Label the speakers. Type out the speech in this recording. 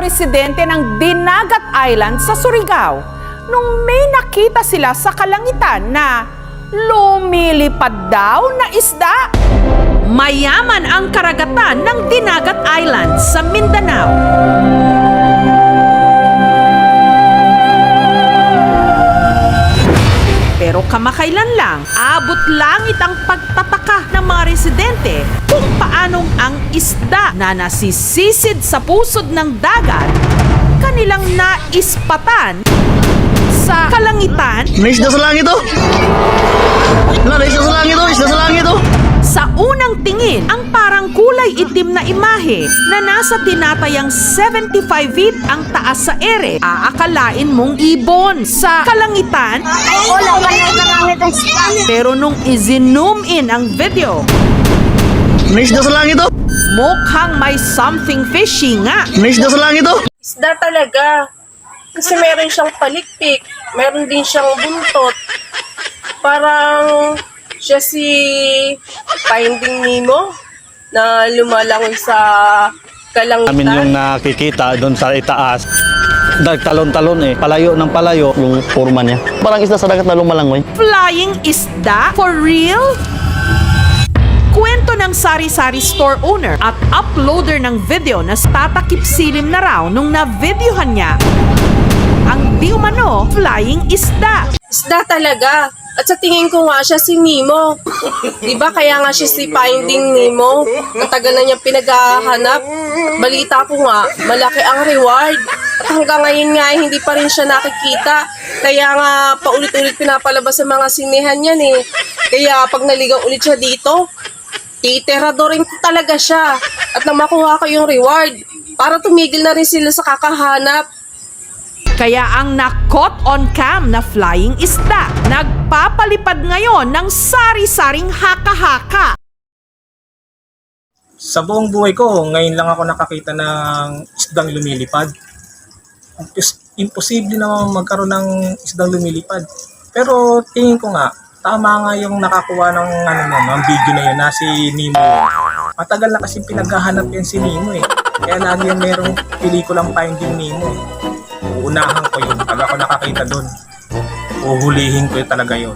Speaker 1: mga residente ng Dinagat Island sa Surigao nung may nakita sila sa kalangitan na lumilipad daw na isda. Mayaman ang karagatan ng Dinagat Island sa Mindanao. Pero kamakailan lang, abot langit ang pagtataka ng mga residente kung paanong ang isda na nasisisid sa pusod ng dagat kanilang naispatan sa kalangitan.
Speaker 2: May isda sa langit oh! May isda sa langit oh! Isda sa langit oh!
Speaker 1: Sa unang tingin, ang parang kulay itim na imahe na nasa tinatayang 75 feet ang taas sa ere, aakalain mong ibon sa kalangitan. Pero nung i-zoom in ang video,
Speaker 2: May isda sa langit oh!
Speaker 1: mukhang may something fishy nga.
Speaker 2: May isda sa langit oh!
Speaker 3: Isda talaga. Kasi meron siyang palikpik, meron din siyang buntot. Parang siya si Finding Nemo na lumalangoy sa kalangitan.
Speaker 4: Amin yung nakikita doon sa itaas. Talon-talon eh. Palayo ng palayo.
Speaker 2: Yung forma niya. Parang isda sa dagat na lumalangoy.
Speaker 1: Flying isda? For real? Kwento ng sari-sari store owner at uploader ng video na tatakip silim na raw nung na-videohan niya ang di umano flying isda.
Speaker 3: Isda talaga. At sa tingin ko nga siya si Nemo. Diba kaya nga siya si Finding Nemo? Matagal na niyang pinaghahanap. At balita ko nga, malaki ang reward. At hanggang ngayon nga hindi pa rin siya nakikita. Kaya nga paulit-ulit pinapalabas sa mga sinehan yan eh. Kaya pag naligaw ulit siya dito, titiradorin ko talaga siya. At nang makuha ko yung reward, para tumigil na rin sila sa kakahanap.
Speaker 1: Kaya ang na-caught on cam na flying isda, nagpapalipad ngayon ng sari-saring haka-haka.
Speaker 5: Sa buong buhay ko, ngayon lang ako nakakita ng isdang lumilipad. Imposible naman magkaroon ng isdang lumilipad. Pero tingin ko nga, tama nga yung nakakuha ng video na yun, na si Nemo. Matagal na kasi pinaghahanap yan si Nemo eh. Kaya lagi yung merong pelikulang Finding Nemo eh. Uunahan ko yun. Pag ako nakakita doon, uhulihin ko yun talaga yun.